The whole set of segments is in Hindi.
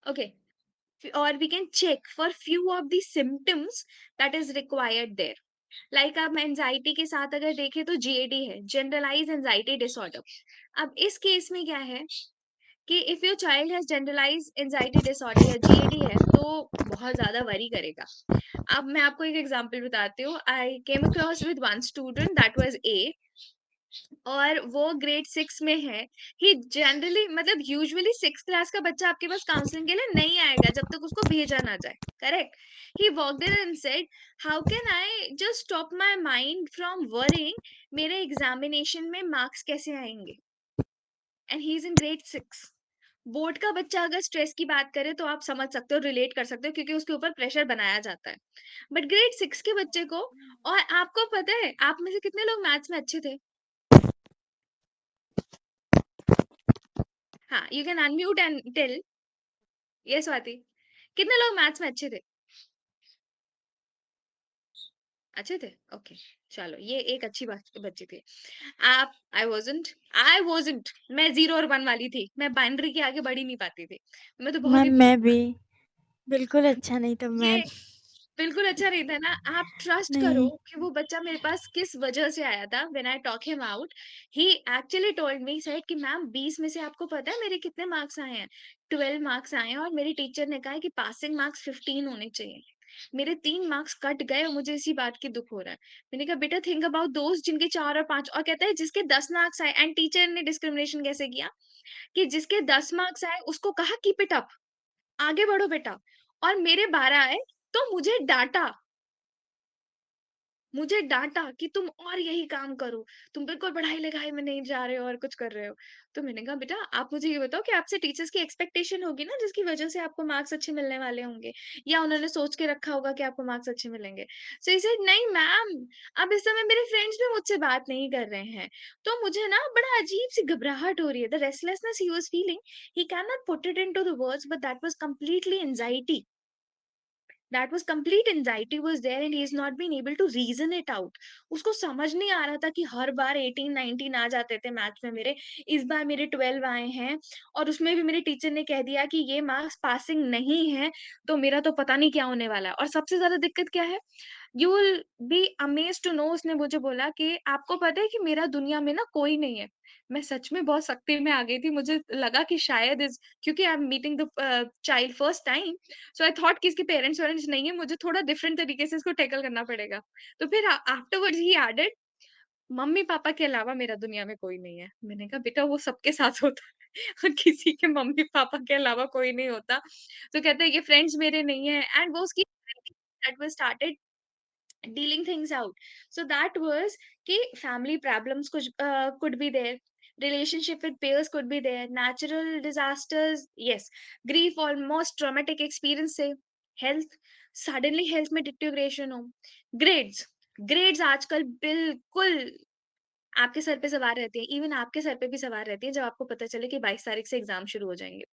Okay. Or we can check for few of the symptoms that is required there. Like आप एंजाइटी के साथ अगर देखें तो जीएडी है, जनरलाइज एंजाइटी डिसऑर्डर। अब इस केस में क्या है कि if your child has generalize anxiety disorder या जीएडी है तो बहुत ज्यादा वरी करेगा। अब मैं आपको एक एग्जांपल बताती हूँ। I came across with one student that was a, और वो ग्रेड 6 में है। ही जनरली मतलब यूजुअली 6 क्लास का बच्चा आपके पास काउंसलिंग के लिए नहीं आएगा जब तक उसको भेजा ना जाए, correct? He walked in and said, how can I just stop my mind from worrying, मेरे एग्जामिनेशन में मार्क्स कैसे आएंगे? And he is in grade 6। Board का बच्चा अगर स्ट्रेस की बात करे तो आप समझ सकते हो, रिलेट कर सकते हो, क्योंकि उसके ऊपर प्रेशर बनाया जाता है। बट ग्रेड 6 के बच्चे को, और आपको पता है आप में से कितने लोग मैथ्स में अच्छे थे? हाँ, you can unmute and tell. ये स्वाति, कितने लोग मैथ्स में अच्छे थे? अच्छे थे? ओके, चलो ये एक अच्छी बात बच्ची थी। आप आई वाज़न्ट मैं 0 और 1 वाली थी। मैं बाइनरी के आगे बढ़ ही नहीं पाती थी। मैं तो बहुत ही मैम मैं भी बिल्कुल अच्छा नहीं था ये मैम। बिल्कुल अच्छा नहीं था ना। आप ट्रस्ट करो नहीं। कि वो बच्चा मेरे पास किस वजह से आया था। When I talk him out, he actually told me, said कि मैम 20 में से आपको पता है मेरे कितने मार्क्स आए हैं? 12 मार्क्स आए हैं, और मेरी टीचर ने कहा है कि पासिंग मार्क्स 15 होने चाहिए। मेरे 3 मार्क्स कट गए और मुझे इसी बात की दुःख हो रहा है। मैंने कहा बेटा थिंक अबाउट दोज़ जिनके 4 और 5, और कहता है जिसके 10 मार्क्स आए। एंड टीचर ने डिस्क्रिमिनेशन कैसे किया कि जिसके 10 मार्क्स आए उसको कहा कीप इट अप, आगे बढ़ो बेटा, और मेरे 12 आए तो मुझे डाँटा कि तुम और यही काम करो, तुम बिल्कुल पढ़ाई-लिखाई में नहीं जा रहे हो और कुछ कर रहे हो। तो मैंने कहा बेटा आप मुझे ये बताओ कि आपसे टीचर्स की एक्सपेक्टेशन होगी ना जिसकी वजह से आपको मार्क्स अच्छे मिलने वाले होंगे, या उन्होंने सोच के रखा होगा कि आपको मार्क्स अच्छे मिलेंगे। सो ही सेड नहीं मैम, अब इस समय मेरे फ्रेंड्स भी मुझसे बात नहीं कर रहे हैं, तो मुझे ना बड़ा अजीब-सी घबराहट हो रही है। The restlessness he was feeling, he can not put it into the words, but that was completely anxiety. That was complete anxiety was there, and he's not been able to reason it out. उसको समझ नहीं आ रहा था कि हर बार 18-19 आ जाते थे मैथ्स में मेरे, इस बार मेरे 12 आए हैं, और उसमें भी मेरी टीचर ने कह दिया कि ये मार्क्स पासिंग नहीं है, तो मेरा तो पता नहीं क्या होने वाला है। और सबसे ज़्यादा दिक्कत क्या है? You will be amazed to know, उसने मुझे बोला कि आपको पता है कि मेरा दुनिया में ना कोई नहीं है। मैं सच में बहुत सख्ती में आ गई थी। मुझे लगा कि शायद इस क्योंकि I am meeting the child first time, so I thought कि इसके पेरेंट्स-वेरेंट्स नहीं है, मुझे थोड़ा डिफरेंट तरीके से इसको टैकल करना पड़ेगा। तो फिर आफ्टरवर्ड्स ही एडेड, मम्मी-पापा के अलावा मेरा दुनिया में कोई नहीं है। मैंने कहा बेटा वो सबके साथ होता है किसी के मम्मी-पापा के अलावा कोई नहीं होता। तो कहते हैं ये फ्रेंड्स मेरे नहीं है, एंड वो उसकी that was started dealing things out. So that was कि family problems could be there, relationship with peers could be there, natural disasters, yes, grief, almost traumatic experience से, health, suddenly health में deterioration हो, grades, grades आजकल बिल्कुल आपके सर पे सवार रहती है, इवन आपके सर पे भी सवार रहती है जब आपको पता चले कि 22 तारीख से एग्जाम शुरू हो जाएंगे।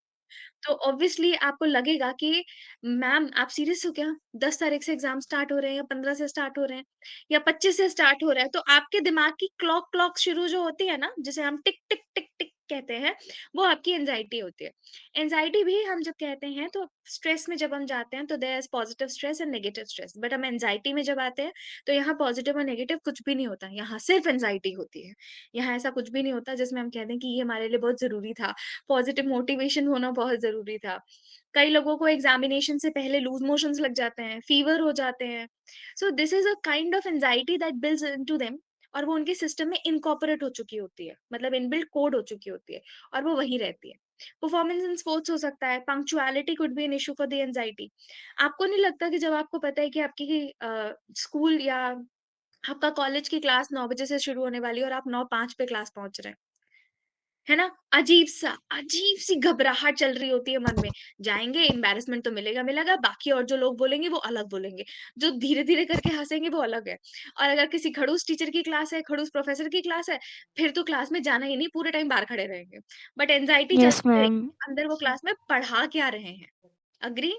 तो ऑब्वियसली आपको लगेगा कि मैम आप सीरियस हो क्या? 10 तारीख से एग्ज़ाम स्टार्ट हो रहे हैं, या 15 से स्टार्ट हो रहे हैं, या 25 से स्टार्ट हो रहा है, तो आपके दिमाग की क्लॉक शुरू जो होती है ना, जिसे हम टिक, टिक, टिक, टिक कहते हैं, वो आपकी एंग्ज़ायटी होती है। एंग्ज़ायटी भी हम जब कहते हैं तो स्ट्रेस में जब हम जाते हैं तो there is positive stress and negative stress, but हम एंग्ज़ायटी में जब आते हैं तो यहाँ पॉज़िटिव और नेगेटिव कुछ भी नहीं होता, यहाँ सिर्फ एंग्ज़ायटी होती है। यहाँ ऐसा कुछ भी नहीं होता जिसमें हम कह दें कि ये हमारे लिए बहुत ज़रूरी था, पॉजिटिव मोटिवेशन होना बहुत ज़रूरी था। कई लोगों को एग्ज़ामिनेशन से पहले लूज़ मोशंस लग जाते हैं, फ़ीवर हो जाते हैं। So this is a kind of anxiety that builds into them, और वो उनके सिस्टम में इनकॉर्पोरेट हो चुकी होती है, मतलब इनबिल्ट कोड हो चुकी होती है, और वो वहीं रहती है। परफॉर्मेंस इन स्पोर्ट्स हो सकता है, punctuality could be an issue for the anxiety. आपको नहीं लगता कि जब आपको पता है कि आपकी स्कूल या आपका कॉलेज की क्लास 9 बजे से शुरू होने वाली है और आप 9:05 पे क्लास पहुँच रहे हैं? है ना? अजीब-सी घबराहट चल रही होती है मन में। जाएँगे, एम्बैरेसमेंट तो मिलेगा, बाकी और जो लोग बोलेंगे वो अलग बोलेंगे। जो धीरे-धीरे करके हँसेंगे वो अलग है। और अगर किसी खड़ूस टीचर की क्लास है, खड़ूस प्रोफ़ेसर की क्लास है, फिर तो क्लास में जाना ही नहीं, पूरे टाइम बाहर खड़े रहेंगे। बट एंग्ज़ायटी यस चलती मैम। रहेगी, अंदर वो क्लास में पढ़ा क्या रहे हैं। एग्री?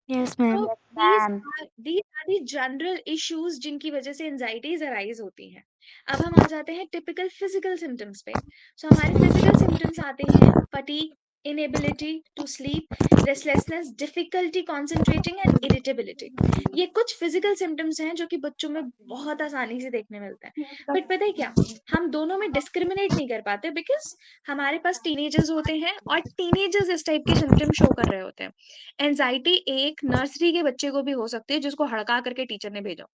Yes ma'am. तो Yes, these ma'am. these are the general issues जिनकी वज़ह से एंग्ज़ायटीज़ अराइज़ होती हैं। अब हम आ जाते हैं टिपिकल फिज़िकल सिम्पटम्स पे। सो हमारे फिज़िकल सिम्पटम्स आते हैं fatigue, inability to sleep, restlessness, difficulty concentrating and irritability. ये कुछ फिजिकल सिम्टम्स हैं जो कि बच्चों में बहुत आसानी से देखने मिलते हैं। बट पता है क्या, हम दोनों में डिस्क्रिमिनेट नहीं कर पाते बिकॉज हमारे पास टीनेजर्स होते हैं और टीनेजर्स इस टाइप के सिम्टम शो कर रहे होते हैं। एंजाइटी एक नर्सरी के बच्चे को भी हो सकती है जिसको हड़का करके टीचर ने भेजा।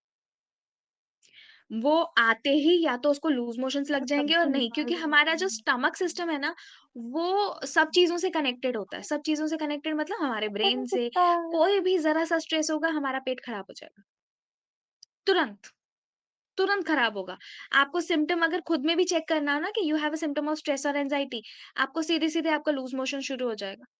वो आते ही या तो उसको लूज़ मोशंस लग जाएँगे और नहीं, क्योंकि हमारा जो स्टमक सिस्टम है ना, वो सब चीज़ों से कनेक्टेड होता है। सब चीज़ों से कनेक्टेड मतलब हमारे ब्रेन से, कोई भी ज़रा-सा स्ट्रेस होगा, हमारा पेट खराब हो जाएगा। तुरंत, तुरंत खराब होगा। आपको सिम्पटम अगर खुद में भी चेक करना हो ना कि you have a symptom of stress और एंग्जायटी, आपको सीधे-सीधे आपका लूज़ मोशन शुरू हो जाएगा।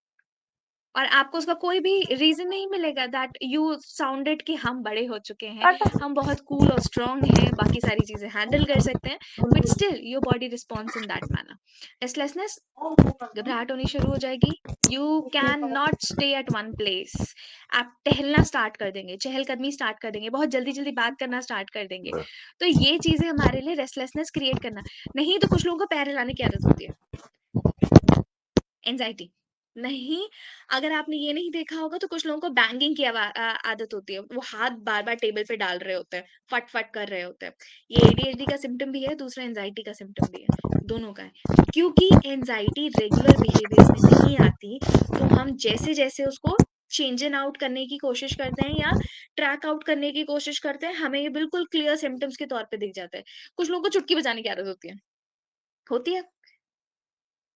और आपको उसका कोई भी रीज़न नहीं मिलेगा दैट यू साउंडेड कि हम बड़े हो चुके हैं, हम बहुत कूल और स्ट्रॉन्ग हैं, बाकी सारी चीज़ें हैंडल कर सकते हैं, but still your body responds in that manner. Restlessness, घबराहट होनी शुरू हो जाएगी, you can not stay at one place. आप टहलना स्टार्ट कर देंगे, चहलकदमी स्टार्ट कर देंगे, बहुत जल्दी-जल्दी बात करना स्टार्ट कर देंगे। तो ये चीज़ें हमारे लिए रेस्टलेसनेस क्रिएट करना, नहीं तो कुछ लोगों को पैर हिलाने की आदत होती है। एंग्ज़ायटी। नहीं, अगर आपने ये नहीं देखा होगा तो कुछ लोगों को बैंगिंग की आदत होती है। वो हाथ बार-बार टेबल पे डाल रहे होते हैं, फट-फट कर रहे होते हैं। ये एडीएचडी का सिम्पटम भी है, दूसरा एंग्ज़ायटी का सिम्पटम भी है, दोनों का है। क्योंकि एंग्ज़ायटी रेगुलर बिहेवियर्स में नहीं आती, तो हम जैसे-जैसे उसको चेंज इन आउट करने की कोशिश करते हैं या ट्रैक आउट करने की कोशिश करते हैं, हमें ये बिल्कुल क्लियर सिम्पटम्स के तौर पे दिख जाता है। कुछ लोगों को चुटकी बजाने की आदत होती है। होती है?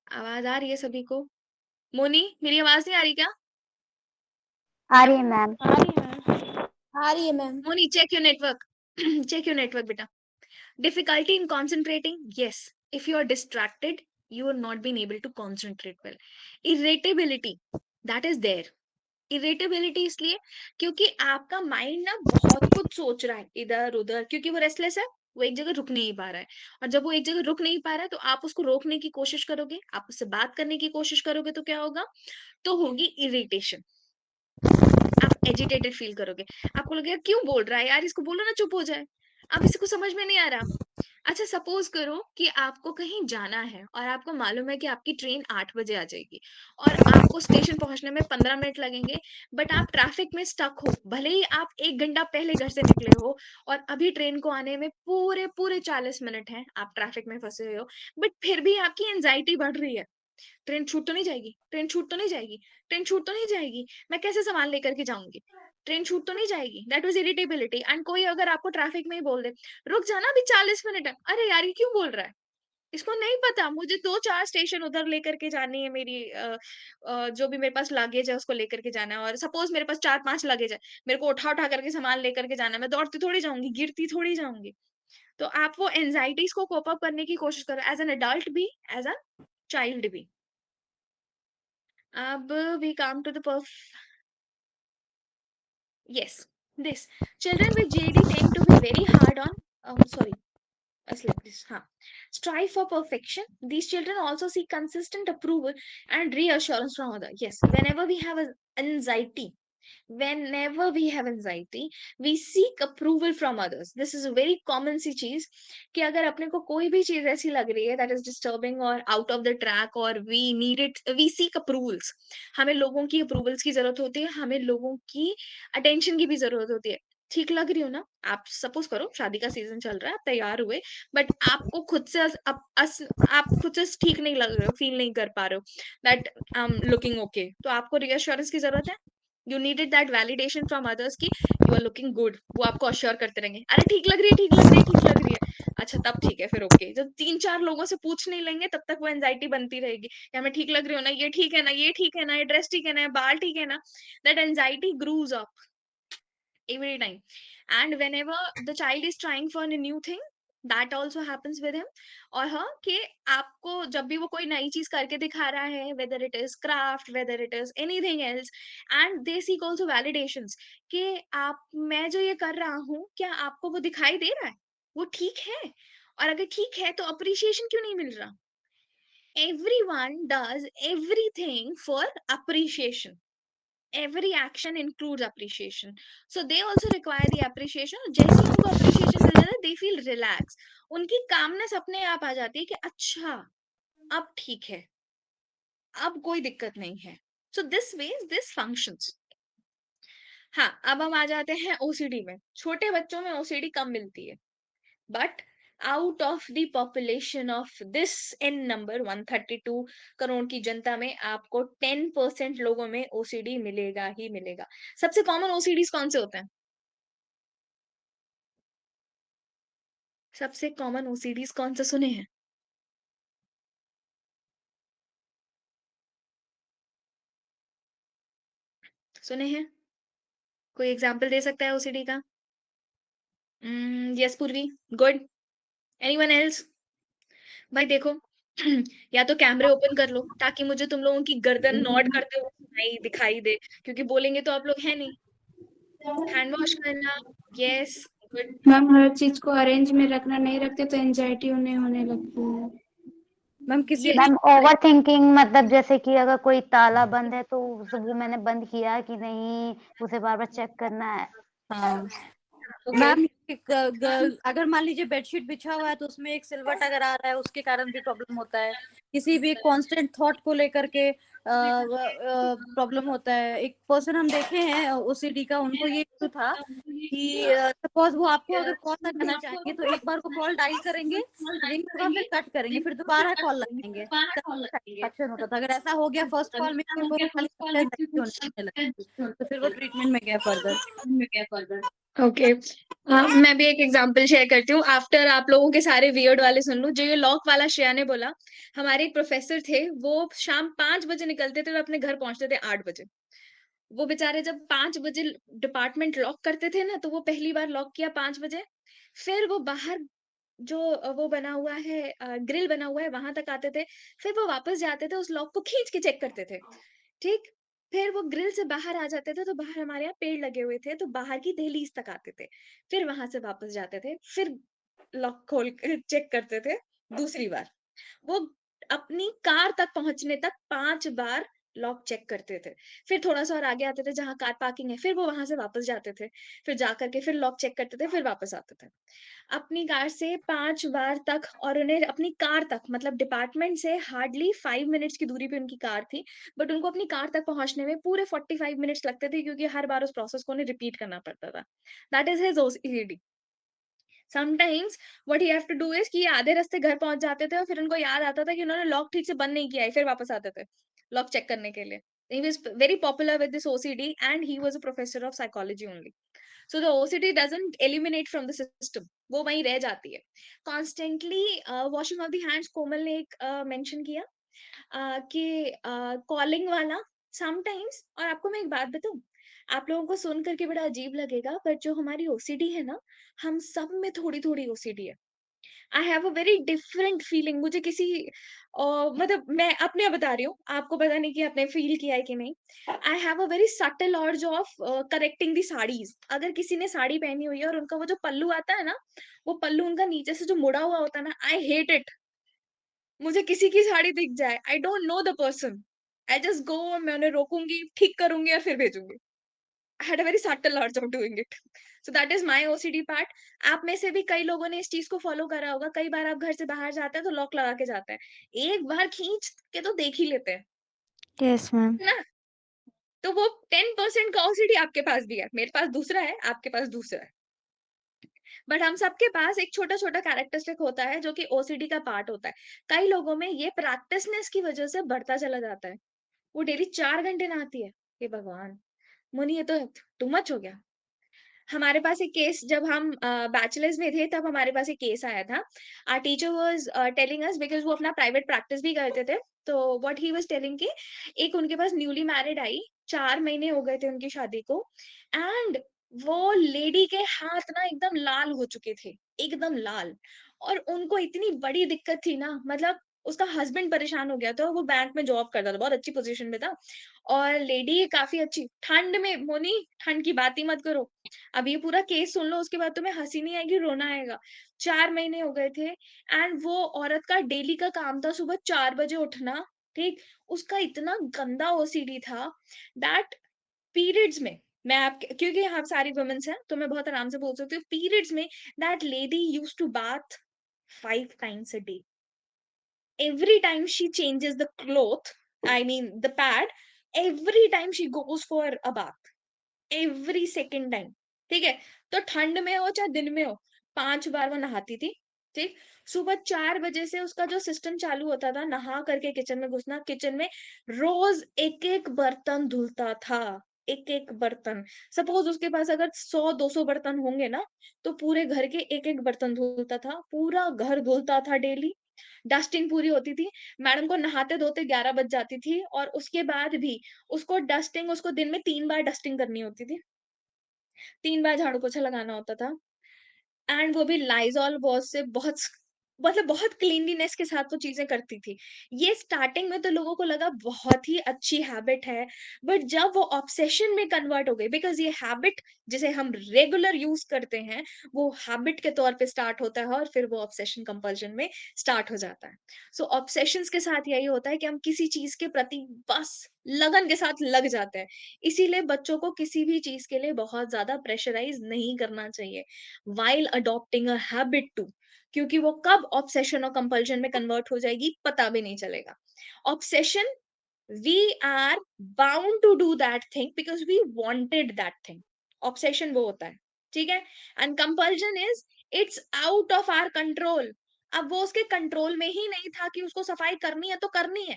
आवाज़ आ रही है सभी को? मोनी, मेरी आवाज़ नहीं आ रही क्या? आ रही है मैम। आ रही है मैम। आ रही है ma'am. Moni, check your network. Check your network बेटा। Difficulty in concentrating, yes. If you are distracted, you are not being able to concentrate well. Irritability, that is there. Irritability इसलिए क्योंकि आपका माइंड ना बहुत कुछ सोच रहा है इधर उधर, क्योंकि वो रेस्टलेस है, वो एक जगह रुक नहीं पा रहा है। और जब वो एक जगह रुक नहीं पा रहा है तो आप उसको रोकने की कोशिश करोगे, आप उससे बात करने की कोशिश करोगे तो क्या होगा, तो होगी इरिटेशन। आप एजिटेटेड फील करोगे। आपको लगेगा क्यों बोल रहा है यार, इसको बोलो ना चुप हो जाए। अब इसको समझ में नहीं आ रहा। अच्छा, सपोज़ करो कि आपको कहीं जाना है और आपको मालूम है कि आपकी ट्रेन 8 बजे आ जाएगी और आपको स्टेशन पहुँचने में 15 मिनट लगेंगे, बट आप ट्रैफ़िक में स्टक हो। भले ही आप 1 घंटा पहले घर से निकले हो और अभी ट्रेन को आने में पूरे-पूरे 40 मिनट हैं, आप ट्रैफ़िक में फँसे हुए हो, बट फिर भी आपकी एंग्ज़ायटी बढ़ रही है। ट्रेन छूट तो नहीं जाएगी, ट्रेन छूट तो नहीं जाएगी, ट्रेन छूट तो नहीं जाएगी, मैं कैसे सामान लेकर के जाऊँगी? ट्रेन छूट तो नहीं जाएगी, दैट वाज़ इरिटेबिलिटी। एंड कोई अगर आपको ट्रैफिक में ही बोल दे, "रुक जा ना, अभी 40 मिनट है।" अरे यार, ये क्यों बोल रहा है? इसको नहीं पता मुझे 2-4 स्टेशन उधर लेकर के जानी है, मेरी जो भी मेरे पास लगेज है उसको लेकर के जाना है और सपोज़ मेरे पास 4-5 लगेज है, मेरे को उठा-उठा करके सामान लेकर के जाना है, मैं दौड़ती थोड़ी जाऊँगी, गिरती थोड़ी जाऊँगी। तो आप वो एंग्ज़ायटीज़ को कोप अप करने की कोशिश करो, एज़ एन एडल्ट भी, एज़ अ चाइल्ड भी। अब we come to the yes, this. Children with JD tend to be very hard on, sorry, like this, हाँ. Strive for perfection. These children also seek consistent approval and reassurance from others. Yes, whenever we have anxiety, we seek approval from others. This is a very common सी चीज कि अगर अपने को कोई भी चीज ऐसी लग रही है that is disturbing और out of the track और we need it, we seek approvals. हमें लोगों की approvals की जरूरत होती है, हमें लोगों की attention की भी जरूरत होती है। ठीक लग रही हो ना, आप सपोज करो शादी का सीजन चल रहा है, आप तैयार हुए, बट आपको खुद से आप खुद से ठीक नहीं लग रहे हो, फील नहीं कर पा रहे हो that I am looking okay, तो आपको रियश्योरेंस की जरूरत है। You needed that validation from others कि यू आर लुकिंग गुड, वो आपको अश्योर करते रहेंगे, अरे ठीक लग रही है, ठीक लग रही है, ठीक लग रही है। अच्छा, तब ठीक है, फिर ओके। जब 3-4 लोगों से पूछ नहीं लेंगे तब तक वो एंजाइटी बनती रहेगी, या मैं ठीक लग रही हूँ ना, ये ठीक है ना, ये ठीक है ना, ये ड्रेस ठीक है ना, ये बाल ठीक है ना, that anxiety grows up every time. And whenever the child is trying for a new thing, that also happens with him or her, कि आपको जब भी वो कोई नई चीज करके दिखा रहा है, whether it is craft, whether it is anything else, and they seek also validations कि आप, मैं जो ये कर रहा हूँ क्या आपको वो दिखाई दे रहा है, वो ठीक है, और अगर ठीक है तो अप्रिशिएशन क्यों नहीं मिल रहा। Everyone does everything for appreciation. Every action includes appreciation, so they also require the appreciation. जैसे ही उनको appreciation मिल जाता है, they feel relaxed, उनकी calmness अपने आप आ जाती है कि अच्छा अब ठीक है, अब कोई दिक्कत नहीं है। So this ways this functions. हाँ, अब हम आ जाते हैं ओसीडी में। छोटे बच्चों में ओसीडी कम मिलती है, but out of the population of this in number 132 crore की जनता में आपको 10% लोगों में ओसीडी मिलेगा ही मिलेगा। सबसे कॉमन ओसीडीज कौन से होते हैं? सबसे कॉमन ओसीडीज कौन से सुने हैं? सुने हैं? कोई एग्जांपल दे सकता है ओसीडी का? यस पूर्वी, गुड। Anyone else? भाई देखो, या तो कैमरे ओपन कर लो ताकि मुझे तुम लोगों की गर्दन नॉड करते हुए सुनाई दिखाई दे, क्योंकि बोलेंगे तो आप लोग है नहीं। हैंड वॉश करना, यस, गुड। मैम हर चीज को अरेंज में रखना, नहीं रखते तो एंजाइटी उन्हें होने लगती है। मैम किसी ये भी मैम ओवर थिंकिंग, मतलब जैसे कि अगर कोई ताला बंद है तो वो मैंने बंद किया कि नहीं, उसे बार बार चेक करना है। हाँ ओके। मैम अगर मान लीजिए बेडशीट बिछा हुआ है तो उसमें एक सिलवट अगर आ रहा है उसके कारण भी प्रॉब्लम होता है। किसी भी कांस्टेंट थॉट को लेकर के प्रॉब्लम होता है। एक पर्सन हम देखे हैं ओसीडी का, उनको ये इशू था कि सपोज वो आपको अगर कॉल लगाना चाहेंगे तो एक बार को कॉल डायल करेंगे, रिंग होगा, फिर कट करेंगे, फिर दोबारा कॉल लगाएंगे, सेटिस्फैक्शन होता था। अगर ऐसा हो गया फर्स्ट कॉल में कि वो खाली होने लगती, तो फिर वो ट्रीटमेंट में गया फर्दर। ओके, मैं भी एक एग्जांपल शेयर करती हूँ आफ्टर आप लोगों के सारे वियर्ड वाले सुन लूं। जो ये लॉक वाला श्रेया ने बोला, हमारे एक प्रोफेसर थे, वो शाम 5 बजे निकलते थे और अपने घर पहुंचते थे 8 बजे। वो बेचारे जब 5 बजे डिपार्टमेंट लॉक करते थे ना, तो वो पहली बार लॉक किया 5 बजे, फिर वो बाहर जो वो बना हुआ है, ग्रिल बना हुआ है, वहां तक आते थे, फिर वो वापस जाते थे, उस लॉक को खींच के चेक करते थे, ठीक। फिर वो ग्रिल से बाहर आ जाते थे, तो बाहर हमारे यहाँ पेड़ लगे हुए थे, तो बाहर की दहलीज तक आते थे, फिर वहां से वापस जाते थे, फिर लॉक खोल के चेक करते थे दूसरी बार। वो अपनी कार तक पहुंचने तक 5 बार लॉक चेक करते थे। फिर थोड़ा सा और आगे आते थे जहां कार पार्किंग है, फिर वो वहां से वापस जाते थे, फिर जाकर के फिर लॉक चेक करते थे, फिर वापस आते थे अपनी कार से 5 बार तक। और उन्हें अपनी कार तक, मतलब डिपार्टमेंट से हार्डली 5 मिनट्स की दूरी पे उनकी कार थी, बट उनको अपनी कार तक पहुंचने में पूरे 45 मिनट्स लगते थे, क्योंकि हर बार उस प्रोसेस को उन्हें रिपीट करना पड़ता था। That is his OCD. Sometimes what he have to do is कि ये आधे रास्ते घर पहुंच जाते थे और फिर उनको याद आता था कि उन्होंने लॉक ठीक से बंद नहीं किया है, फिर वापस आते थे लॉक चेक करने के लिए। he was very popular with this OCD and he was a professor of psychology only. So the OCD doesn't eliminate from the system, वो वहीं रह जाती है constantly। washing of the hands, कोमल ने एक मेंशन किया कि कॉलिंग वाला समटाइम्स। और आपको मैं एक बात बताऊं, आप लोगों को सुन करके बड़ा अजीब लगेगा, पर जो हमारी ओसीडी है ना, हम सब में थोड़ी थोड़ी ओसीडी है। आई have a very different feeling. मुझे किसी मतलब मैं अपने बता रही हूँ, आपको पता नहीं कि आपने फील किया है कि नहीं। I have a very subtle urge of correcting the saris. अगर किसी ने साड़ी पहनी हुई है और उनका वो जो पल्लू आता है ना, वो पल्लू उनका नीचे से जो मुड़ा हुआ होता है ना, आई हेट इट। मुझे किसी की साड़ी दिख जाए, I don't know the person, I just go, मैं उन्हें रोकूंगी, ठीक करूंगी और फिर भेजूंगी। I had a very subtle urge of doing it. So that is my OCD part. आप में से भी कई लोगों ने इस चीज को फॉलो करा होगा। कई बार आप घर से बाहर जाते हैं तो लॉक लगा के जाते हैं, एक बार खींच के तो देख ही लेते हैं, यस मैम। है ना? तो वो 10% का ओसीडी आपके पास भी है, मेरे पास दूसरा है, आपके पास दूसरा है, बट हम सबके पास एक छोटा छोटा कैरेक्टरिस्टिक होता है जो कि ओसीडी का पार्ट होता है। कई लोगों में ये प्रैक्टिसनेस की वजह से बढ़ता चला जाता है। वो डेली 4 घंटे नहाती है, हे भगवान, मुनि ये तो टू मच हो गया। हमारे पास एक केस, जब हम बैचलर्स में थे तब हमारे पास एक केस आया था। Our teacher was telling us, because वो अपना प्राइवेट प्रैक्टिस भी करते थे, तो व्हाट ही वाज टेलिंग कि एक उनके पास न्यूली मैरिड आई, 4 महीने हो गए थे उनकी शादी को, एंड वो लेडी के हाथ ना एकदम लाल हो चुके थे, एकदम लाल। और उनको इतनी बड़ी दिक्कत थी ना, मतलब उसका हस्बैंड परेशान हो गया था, वो बैंक में जॉब करता था, बहुत अच्छी पोजीशन में था, और लेडी काफी अच्छी। ठंड में मोनी, ठंड की बात ही मत करो। अब ये पूरा केस सुन लो, उसके बाद तुम्हें हंसी नहीं आएगी, रोना आएगा। 4 महीने हो गए थे, एंड वो औरत का डेली का काम था सुबह 4 बजे उठना, ठीक। उसका इतना गंदा ओसीडी था दैट पीरियड्स में, मैं आप, क्योंकि आप सारी वुमेन्स हैं तो मैं बहुत आराम से बोल सकती हूँ, पीरियड्स में that lady used to bath 5 times a day। Every time she changes the cloth, I mean the pad, every time she goes for a bath. Every second time, ठीक है? तो ठंड में हो चाहे दिन में हो, 5 बार वो नहाती थी, ठीक? सुबह 4 बजे से उसका जो सिस्टम चालू होता था, नहा करके किचन में घुसना, किचन में रोज़ एक-एक बर्तन धुलता था, एक-एक बर्तन। सपोज़ उसके पास अगर 100-200 बर्तन होंगे ना, तो पूरे घर के एक-एक बर्तन धुलता था, पूरा घर धुलता था डेली, डस्टिंग पूरी होती थी। मैडम को नहाते-धोते 11 बज जाती थी और उसके बाद भी उसको दिन में 3 बार डस्टिंग करनी होती थी। 3 बार झाड़ू-पोछा लगाना होता था एंड वो भी लाइज़ॉल वॉश से मतलब बहुत क्लीनलीनेस के साथ वो चीज़ें करती थी। ये स्टार्टिंग में तो लोगों को लगा बहुत ही अच्छी हैबिट है, बट जब वो ऑब्सेशन में कन्वर्ट हो गई बिकॉज़ ये हैबिट जिसे हम रेगुलर यूज़ करते हैं, वो हैबिट के तौर पे स्टार्ट होता है और फिर वो ऑब्सेशन कंपल्शन में स्टार्ट हो जाता है। सो ऑब्सेशंस के साथ यही होता है कि हम किसी चीज़ के प्रति बस लगन के साथ लग जाते हैं। इसीलिए बच्चों को किसी भी चीज़ के लिए बहुत ज़्यादा प्रेशराइज़ नहीं करना चाहिए। While adopting a habit too, क्योंकि वो कब ऑब्सेशन और कंपल्शन में कन्वर्ट हो जाएगी पता भी नहीं चलेगा। Obsession, we are bound to do that thing because we wanted that thing. Obsession वो होता है, ठीक है? And compulsion is it's out of our control. अब वो उसके कंट्रोल में ही नहीं था कि उसको सफाई करनी है तो करनी है।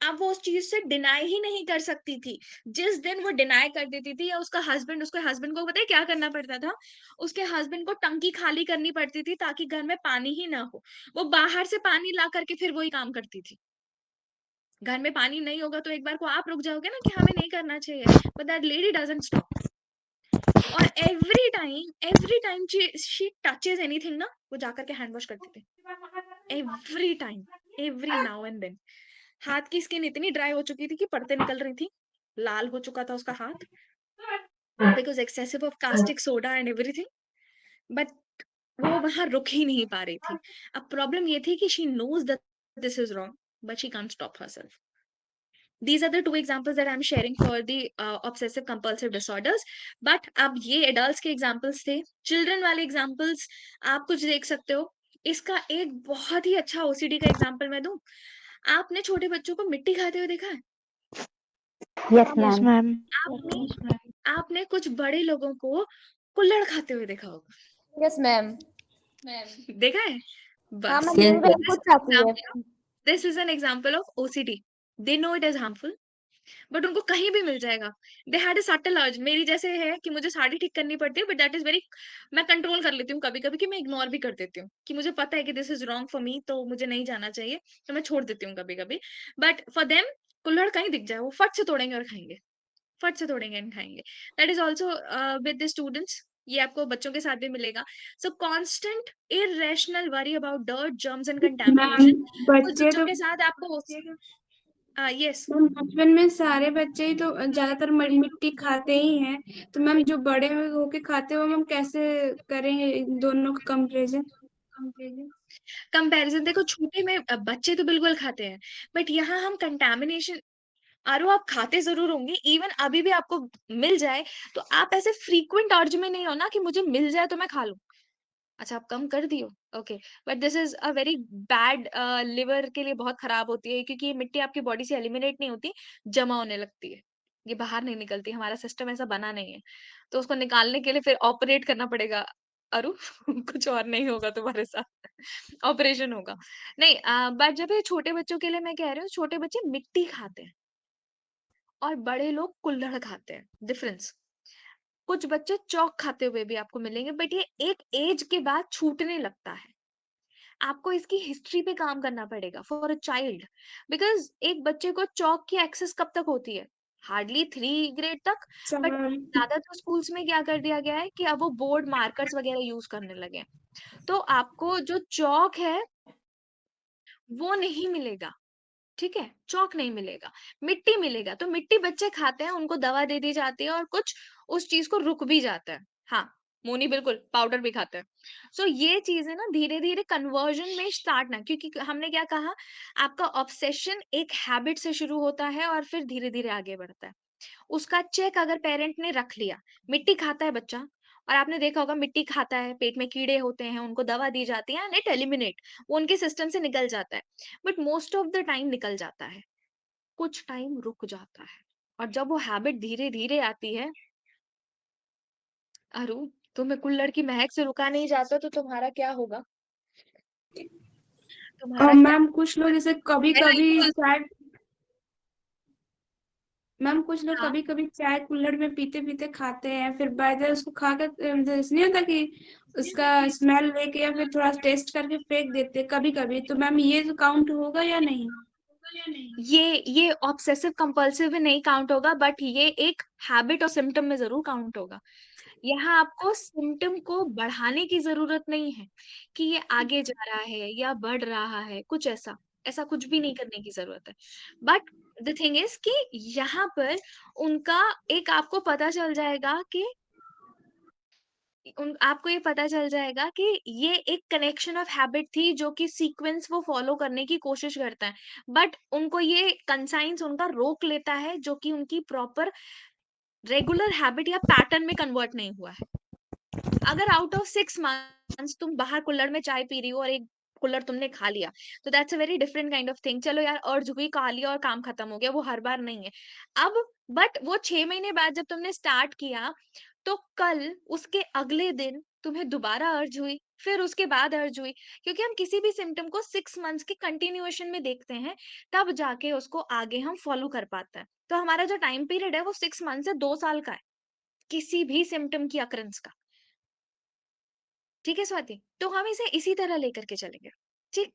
अब वो उस चीज़ से डिनाई ही नहीं कर सकती थी। जिस दिन वो डिनाई कर देती थी या उसके हस्बैंड को पता है क्या करना पड़ता था? उसके हस्बैंड को टंकी खाली करनी पड़ती थी ताकि घर में पानी ही ना हो। वो बाहर से पानी ला कर के फिर वही काम करती थी। घर में पानी नहीं होगा तो एक बार को आप रुक जाओगे ना कि हमें नहीं करना चाहिए, but that lady doesn't stop. और every time she touches anything ना, वो जाकर के हैंड वॉश करती थी। Every time, every now and then. हाथ की स्किन इतनी ड्राई हो चुकी थी कि परतें निकल रही थी, लाल हो चुका था उसका हाथ because excessive of caustic soda and everything, but वो वहाँ रुक ही नहीं पा रही थी। अब प्रॉब्लम ये थी कि she knows that this is wrong, but she can't stop herself. These are the two examples that I'm sharing for the obsessive compulsive disorders. But अब ये adults के examples थे, children वाले examples आप कुछ देख सकते हो। इसका एक बहुत ही अच्छा OCD का example मैं दूं। आपने छोटे बच्चों को मिट्टी खाते हुए देखा है? Yes yes ma'am. मैम। आपने आपने कुछ बड़े लोगों को कुल्हड़ खाते हुए देखा होगा। Yes ma'am. देखा है? हाँ बस मम्मी मेरे this को is an आती है। example of this is an example of OCD. They know it is harmful, but उनको कहीं भी मिल जाएगा। दे हैड अ सटल अर्ज, मेरी जैसे है कि मुझे साड़ी ठीक करनी पड़ती है, बट दैट इज वेरी, मैं कंट्रोल कर लेती हूँ कभी कभी कि मैं इग्नोर भी कर देती हूँ कि मुझे पता है कि this is wrong for me, तो मुझे नहीं जाना चाहिए, तो मैं छोड़ देती हूँ कभी कभी। बट फॉर देम कुल्हड़ कहीं दिख जाए वो फट से तोड़ेंगे और खाएंगे, फट से तोड़ेंगे एंड खाएंगे। That is also with the students, ये आपको बच्चों के साथ भी मिलेगा। So constant irrational worry about dirt, germs and ma'am contamination. कुछ बच्चे बच्चों तो के साथ आपको यस। मैम बचपन में सारे बच्चे ही तो ज्यादातर मिट्टी खाते ही हैं, तो मैम जो बड़े होके खाते हो मैम कैसे करेंगे इन दोनों का कंपैरिजन? कंपैरिजन देखो, छोटे में बच्चे तो बिल्कुल खाते हैं, बट यहाँ हम कंटामिनेशन, आरो आप खाते जरूर होंगे, इवन अभी भी आपको मिल जाए तो आप ऐसे फ्रीक्वेंट अर्ज में नहीं हो ना कि मुझे मिल जाए तो मैं खा लूं। अच्छा, आप कम कर दियो, okay, but this is a very bad, liver के लिए बहुत खराब होती है क्योंकि ये मिट्टी आपकी बॉडी से एलिमिनेट नहीं होती, जमा होने लगती है, ये बाहर नहीं निकलती, हमारा सिस्टम ऐसा बना नहीं है, तो उसको निकालने के लिए फिर ऑपरेट करना पड़ेगा। अरु कुछ और नहीं होगा तुम्हारे साथ, ऑपरेशन होगा। नहीं, बट जब ये छोटे बच्चों के लिए मैं कह रही हूँ, छोटे बच्चे मिट्टी खाते हैं और बड़े लोग कुल्हड़ खाते हैं, डिफरेंस। कुछ बच्चे चौक खाते हुए भी आपको मिलेंगे, बट ये एक एज के बाद छूटने लगता है। आपको इसकी हिस्ट्री पे काम करना पड़ेगा फॉर अ चाइल्ड, बिकॉज एक बच्चे को चौक की एक्सेस कब तक होती है? हार्डली 3 ग्रेड तक। बट चार। ज्यादातर स्कूल्स में क्या कर दिया गया है कि अब वो बोर्ड मार्कर्स वगैरह यूज करने लगे हैं। तो आपको जो चौक है वो नहीं मिलेगा, ठीक है? चॉक नहीं मिलेगा, मिट्टी मिलेगा। तो मिट्टी बच्चे खाते हैं, उनको दवा दे दी जाती है और कुछ उस चीज़ को रुक भी जाता है। हाँ, मोनी बिल्कुल, पाउडर भी खाते हैं। सो ये चीज़ें ना धीरे-धीरे कन्वर्जन में स्टार्ट ना, क्योंकि हमने क्या कहा, आपका ऑब्सेशन एक हैबिट से शुरू होता है और फिर धीरे-धीरे आगे बढ़ता है। उसका चेक अगर पेरेंट ने रख लिया, मिट्टी खाता है बच्चा और आपने देखा होगा मिट्टी खाता है, पेट में कीड़े होते हैं, उनको दवा दी जाती है एंड इट एलिमिनेट, वो उनके सिस्टम से निकल जाता है। But most of the time निकल जाता है, कुछ टाइम रुक जाता है। और जब वो हैबिट धीरे-धीरे आती है, अरु, तुम्हें कुल्हड़ की महक से रुका नहीं जाता तो तुम्हारा क्या होगा? और तुम्हारा क्या मैम कुछ लोग जैसे कभी-कभी चाय मैम कुछ लोग हाँ, कभी-कभी चाय कुल्हड़ में पीते-पीते खाते हैं, फिर बाय द उसको खाकर जैसे नहीं होता कि उसका स्मेल लेके या फिर थोड़ा टेस्ट करके फेंक देते हैं कभी-कभी, तो मैम ये तो काउंट होगा या नहीं? ये ऑब्सेसिव कंपल्सिव में नहीं काउंट होगा, बट ये एक हैबिट और सिम्पटम में ज़रूर काउंट होगा। यहाँ आपको सिम्पटम को बढ़ाने की ज़रूरत नहीं है, कि ये आगे जा रहा है या बढ़ रहा है, कुछ ऐसा। ऐसा कुछ भी नहीं करने की ज़रूरत है। बट द थिंग इज़ कि यहाँ पर उनका एक आपको पता चल जाएगा कि आपको ये पता चल जाएगा कि ये एक कनेक्शन ऑफ हैबिट थी जो कि सीक्वेंस वो फॉलो करने की कोशिश करता है। बट उनको ये कंसाइंस उनका रोक लेता है जो कि उनकी प्रॉपर रेगुलर हैबिट या पैटर्न में कन्वर्ट नहीं हुआ है। अगर आउट ऑफ 6 मंथ्स तुम बाहर कुल्हड़ में चाय पी रही हो और एक कुल्हड़ तुमने खा लिया, तो that's a very different kind of thing. चलो यार अर्ज हुई, खा लिया और काम खत्म हो गया, वो हर बार नहीं है। अब बट वो 6 महीने बाद जब तुमने स्टार्ट किया, तो कल उसके अगले दिन तुम्हें दोबारा अर्ज हुई, फिर उसके बाद अर्ज हुई, क्योंकि हम किसी भी सिम्पटम को 6 मंथ्स के कंटिन्यूएशन में देखते हैं, तब जाके उसको आगे हम फॉलो कर पाते हैं। तो हमारा जो टाइम पीरियड है वो 6 मंथ से 2 साल का है, किसी भी सिम्पटम की अकरेंस का। ठीक है स्वाति? तो हम इसे इसी तरह लेकर के चलेंगे। ठीक?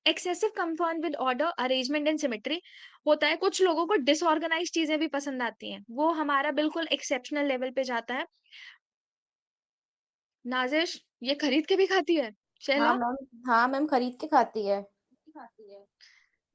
Excessive concern with order, arrangement and symmetry होता है। कुछ लोगों को डिसऑर्गनाइज्ड चीजें भी पसंद आती हैं। वो हमारा बिल्कुल एक्सेप्शनल लेवल पे जाता है। नाज़िश ये खरीद के भी खाती है? हाँ शैला? मैम, हाँ मैम खरीद के खाती है।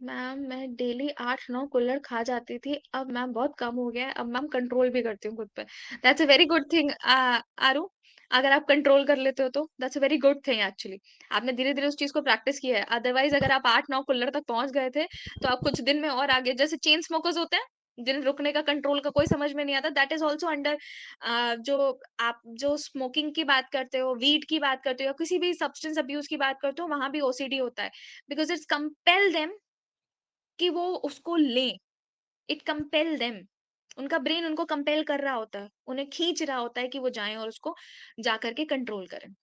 मैम मैं डेली 8-9 कुल्हड़ खा जाती थी। अब मैम बहुत कम हो गया है। अब मैम कंट्रोल भी करती हूँ खुद पे। That's a very good thing आरू। अगर आप कंट्रोल कर लेते हो तो that's a very good thing actually. आपने धीरे-धीरे उस चीज़ को प्रैक्टिस किया है। अदरवाइज़ अगर आप 8-9 कुल्हड़ तक पहुँच गए थे, तो आप कुछ दिन में और आगे जैसे चेन स्मोकर्स होते हैं, जिन्हें रुकने का कंट्रोल का कोई समझ में नहीं आता, दैट इज़ आल्सो अंडर जो आप जो स्मोकिंग की बात करते हो, वीड की बात करते हो या किसी भी सब्सटेंस अब्यूज़ की बात करते हो, वहाँ भी ओसीडी होता है। बिकॉज़ इट्स कंपेल देम कि वो उसको लें, इट कंपेल देम, उनका ब्रेन उनको कंपेल कर रहा होता है, उन्हें खींच रहा होता है कि वो जाएँ और उसको जा कर के कंट्रोल करें।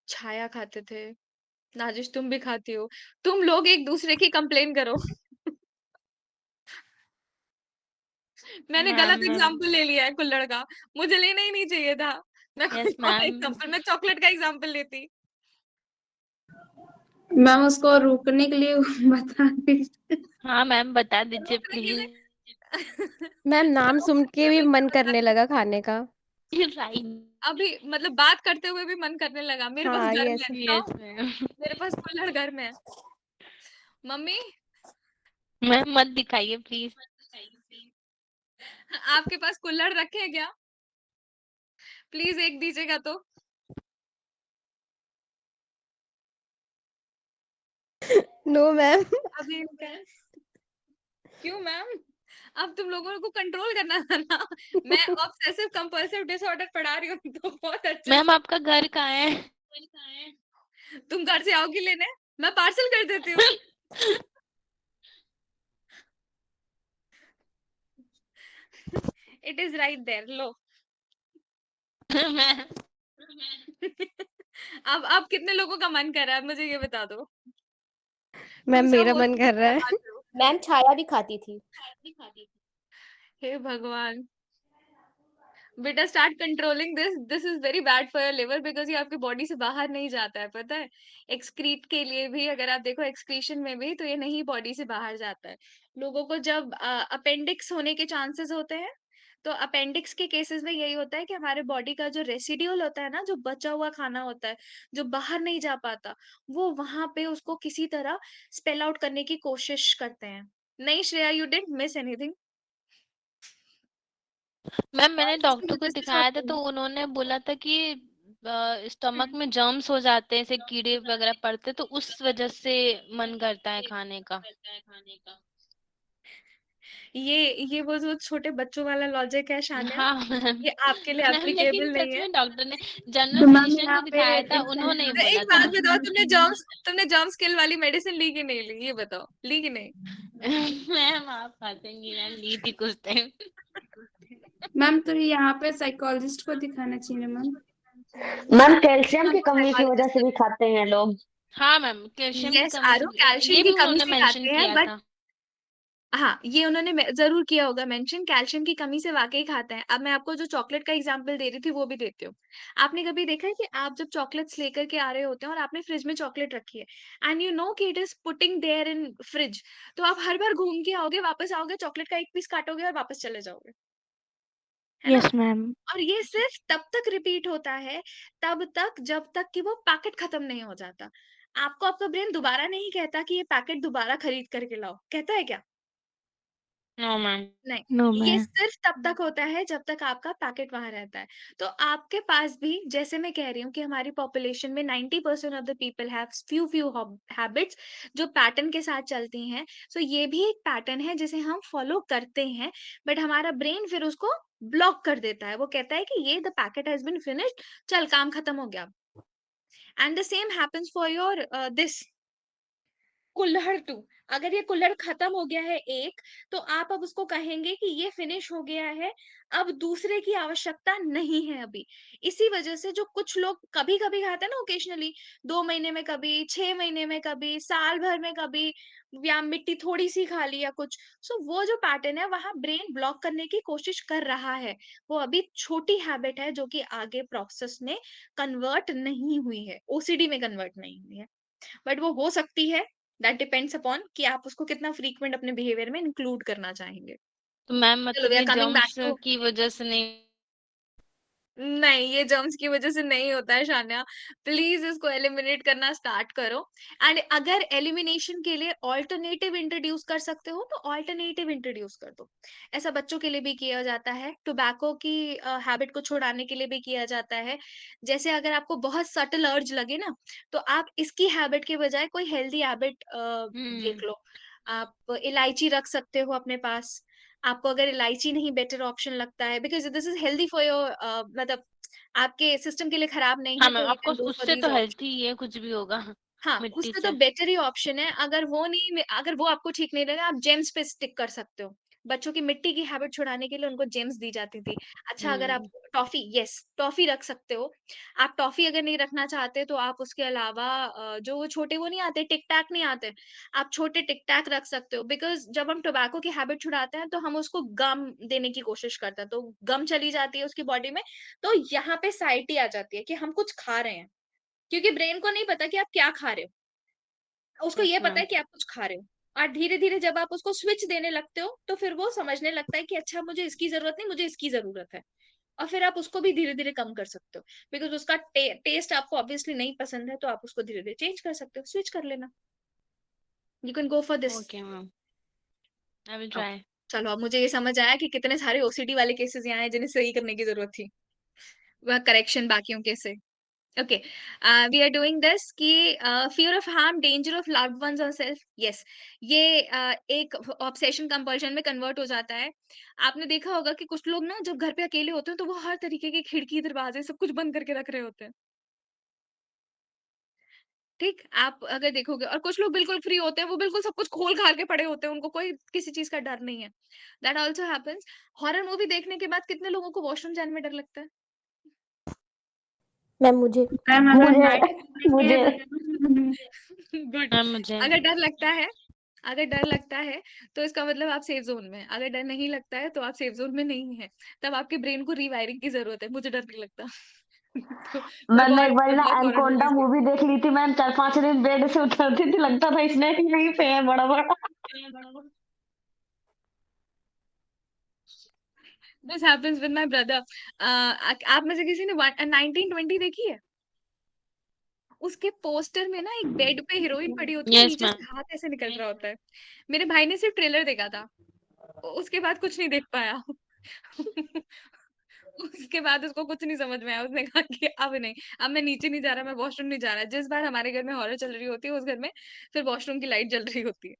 छाया खाते थे, नाज़िश तुम भी खाती हो, तुम लोग एक-दूसरे की कंप्लेन करो। मैंने मैम गलत मैम एग्ज़ाम्पल ले लिया है कुल्हड़ का, मुझे लेना ही नहीं चाहिए था। मैं यस कोई और मैम। एग्ज़ाम्पल मैं चॉकलेट का एग्ज़ाम्पल लेती। मैम उसको रोकने के लिए बता दीजिए। हाँ मैम बता दीजिए रोकने के प्लीज। लिए मैम नाम सुन के भी मन करने लगा खाने का। राइट। अभी मतलब बात करते हुए भी मन करने लगा, मेरे पास हाँ, घर में यस। है, यस लाओ, मैम। मेरे पास कुल्हड़ घर में है। मम्मी मैम मत दिखाइए प्लीज। आपके पास कुल्हड़ रखे हैं क्या? प्लीज़ एक दीजिएगा तो। No ma'am. अभी इनका क्यों मैम? अब तुम लोगों को कंट्रोल करना था ना। मैं ऑब्सेसिव कंपल्सिव डिसऑर्डर पढ़ा रही हूँ तो बहुत अच्छे मैम से। आपका घर कहाँ है? तुम घर से आओगी लेने? मैं पार्सल कर देती हूँ। इट इज राइट देयर, लो। मैम अब कितने लोगों का मन कर रहा है मुझे ये बता दो। मैम तुम सब मेरा मन OCD कर रहा है। करवाते हो। मैम छाया भी खाती थी। हे भगवान! बेटा start controlling this, this is very bad for your liver because ये आपकी बॉडी से बाहर नहीं जाता है, पता है? एक्सक्रीट के लिए भी अगर आप देखो एक्सक्रीशन में भी तो ये नहीं बॉडी से बाहर जाता है। लोगों को जब अपेंडिक्स होने के चांसेस होते हैं, तो अपेंडिक्स के केसेस में यही होता है कि हमारे बॉडी का जो रेसिड्यूल होता है ना, जो बचा हुआ खाना होता है, जो बाहर नहीं जा पाता, वो वहाँ पे उसको किसी तरह स्पेल आउट करने की कोशिश करते हैं। नहीं Shreya, you didn't miss anything. Ma'am मैंने और इसकी डॉक्टर को वजह से दिखाया था होता है। तो उन्होंने बोला था कि स्टमक में जर्म्स हो जाते हैं, ऐसे कीड़े वगैरह पड़ते, तो उस वजह से मन करता है खाने का। ये वो जो छोटे बच्चों वाला लॉजिक है शान्या, हाँ मैम। ये आपके लिए मैम लेकिन एप्लीकेबल नहीं सच है। में डॉक्टर ने जनरल तो मैम फिजिशियन यहाँ को पे दिखाया था, एक उन्होंने ही तो एक बोला बात था। बताओ, तुमने जर्म किल वाली मेडिसिन ली कि नहीं ली? ये बताओ, ली कि नहीं? मैम आप हंसेंगी, मैम ली थी कुछ टाइम। मैम तो यहाँ पे साइकोलॉजिस्ट को दिखाना चाहिए मैम। मैम कैल्शियम की हमको कमी की वजह साइकोलॉजिस्ट से भी खाते हैं लोग। हाँ मैम, कैल्शियम की यस कमी से आरो, कैल्शियम ये की भी कमी उन्होंने से मेंशन खाते हैं, किया बट था। हाँ, ये उन्होंने जरूर किया होगा मेंशन, कैल्शियम की कमी से वाकई खाते हैं। अब मैं आपको जो चॉकलेट का एग्जांपल दे रही थी वो भी देती हूँ। आपने कभी देखा है कि आप जब चॉकलेट्स लेकर के आ रहे होते हैं और आपने फ्रिज में चॉकलेट रखी है एंड यू नो कि it is putting there in fridge, तो आप हर बार घूम के आओगे, वापस आओगे, चॉकलेट का एक पीस काटोगे और वापस चले जाओगे, है ना? Yes ma'am. और ये सिर्फ तब तक रिपीट होता है, तब तक जब तक कि वो पैकेट खत्म नहीं हो जाता। आपको आपका ब्रेन दोबारा नहीं कहता कि ये पैकेट दोबारा खरीद करके लाओ, कहता है क्या? No ma'am. नहीं, नो ये मैम। सिर्फ तब तक होता है जब तक आपका पैकेट वहां रहता है। तो आपके पास भी, जैसे मैं कह रही हूँ कि हमारी पॉपुलेशन में 90% of the people have few few habits जो पैटर्न के साथ चलती हैं। सो ये भी एक पैटर्न है जिसे हम फॉलो करते हैं, बट हमारा ब्रेन फिर उसको ब्लॉक कर देता है। वो कहता है कि ये the packet has been finished, चल काम खत्म हो गया। And the same happens for your this kulhad 2। अगर ये कुल्हड़ खत्म हो गया है एक, तो आप अब उसको कहेंगे कि ये फिनिश हो गया है, अब दूसरे की आवश्यकता नहीं है अभी। इसी वजह से जो कुछ लोग कभी-कभी खाते हैं ना ओकेजनली, 2 महीने में कभी, 6 महीने में कभी, साल भर में कभी, या मिट्टी थोड़ी-सी खा ली या कुछ। सो वो जो पैटर्न है वहाँ ब्रेन ब्लॉक करने की कोशिश कर रहा है। वो अभी छोटी हैबिट है जो कि आगे प्रोसेस में कन्वर्ट नहीं हुई है, ओसीडी में कन्वर्ट नहीं हुई है। बट वो हो सकती है, दैट डिपेंड्स अपॉन कि आप उसको कितना फ्रीक्वेंट अपने बिहेवियर में इंक्लूड करना चाहेंगे। तो मैम चलो वी मतलब आर ये कमिंग बैक जर्म्स टू, की वजह से नहीं। नहीं, ये जर्म्स की वजह से नहीं होता है शान्या। प्लीज इसको एलिमिनेट करना स्टार्ट करो। एंड अगर एलिमिनेशन के लिए ऑल्टरनेटिव इंट्रोड्यूस कर सकते हो तो ऑल्टरनेटिव इंट्रोड्यूस कर दो। ऐसा बच्चों के लिए भी किया जाता है, टोबैको की हैबिट को छुड़ाने के लिए भी किया जाता है। जैसे अगर आपको बहुत सटल अर्ज लगे ना, तो आप इसकी हैबिट के बजाय कोई हेल्दी हैबिट देख लो। आप इलायची रख सकते हो अपने पास। आपको अगर इलायची नहीं बेटर ऑप्शन लगता है, because this is healthy for your, मतलब आपके सिस्टम के लिए खराब नहीं हाँ है, मैम, तो यू आपको कैन गो फॉर उससे दीज तो ऑप्शन। हेल्थी है, कुछ भी होगा हाँ, मिट्टी उससे तो से। बेटर ही ऑप्शन है। अगर वो आपको ठीक नहीं लगा, आप जेम्स पे स्टिक कर सकते हो। बच्चों की मिट्टी की हैबिट छुड़ाने के लिए उनको जेम्स दी जाती थी। अच्छा, अगर आप हम्म। टॉफी, यस, टॉफी रख सकते हो। आप टॉफी अगर नहीं रखना चाहते तो आप उसके अलावा जो वो छोटे वो नहीं आते, टिक टैक नहीं आते, आप छोटे टिक टैक रख सकते हो। बिकॉज जब हम टोबैको की हैबिट छुड़ाते हैं तो हम उसको गम देने की कोशिश करते हैं, तो गम चली जाती है उसकी बॉडी में। तो यहाँ पे साइटी आ जाती है कि हम कुछ खा रहे हैं, क्योंकि ब्रेन को नहीं पता कि आप क्या खा रहे हो, उसको यस ये पता मैम। है कि आप कुछ खा रहे हो। और धीरे धीरे जब आप उसको स्विच देने लगते हो तो फिर वो समझने लगता है कि अच्छा, मुझे इसकी जरूरत नहीं, मुझे इसकी जरूरत है। और फिर आप उसको भी धीरे धीरे कम कर सकते हो, बिकॉज उसका टेस्ट आपको ऑब्वियसली नहीं पसंद है, तो आप उसको धीरे धीरे चेंज कर सकते हो, स्विच कर लेना। You can go for this. Okay ma'am, I will try. चलो, अब मुझे ये समझ आया कि कितने सारे ओसीडी वाले केसेस यहाँ हैं जिन्हें सही करने की जरूरत थी, वह करेक्शन बाकियों के से। Okay, we are doing this कि fear of harm, danger of loved ones और सेल्फ। यस, ये एक ऑब्सेशन कंपल्शन में कन्वर्ट हो जाता है। आपने देखा होगा कि कुछ लोग ना जब घर पे अकेले होते हैं तो वो हर तरीके की खिड़की दरवाजे सब कुछ बंद करके रख रहे होते हैं। ठीक, आप अगर देखोगे, और कुछ लोग बिल्कुल फ्री होते हैं, वो बिल्कुल सब कुछ खोल खाल के पड़े होते हैं, उनको कोई किसी चीज का डर नहीं है। That also happens. Horror movie देखने के बाद कितने लोगों को वॉशरूम जाने में डर लगता है? मैम मुझे। मैम अगर मुझे नाइट में मुझे गुड। मैम मुझे। अगर डर लगता है, अगर डर लगता है तो इसका मतलब आप सेफ जोन में हैं। अगर डर नहीं लगता है तो आप सेफ जोन में नहीं है। तब आपके ब्रेन को रीवायरिंग की जरूरत है। मुझे डर नहीं लगता। तो मैं मैंने एक बहुत बार ना बहुत हॉरर एनकोंडा मूवीज मूवी देखती देख ली थी मैम, 4-5 दिन बेड से उतरती थी, लगता था स्नेक यहीं पे है बड़ा बड़ा। हूँ। This happens with my brother. आप में से किसी ने 1920 देखी है? उसके पोस्टर में ना एक बेड पे हीरोइन पड़ी होती है, यस नीचे मैम। से हाथ ऐसे निकल रहा होता है। मेरे भाई ने सिर्फ ट्रेलर देखा था, उसके बाद कुछ नहीं देख पाया। उसके बाद उसको कुछ नहीं समझ में आया। उसने कहा कि अब नहीं, अब मैं नीचे नहीं जा रहा, मैं वॉशरूम नहीं जा रहा। जिस बार हमारे घर में हॉरर चल रही होती है, उस घर में फिर वॉशरूम की लाइट जल रही होती है।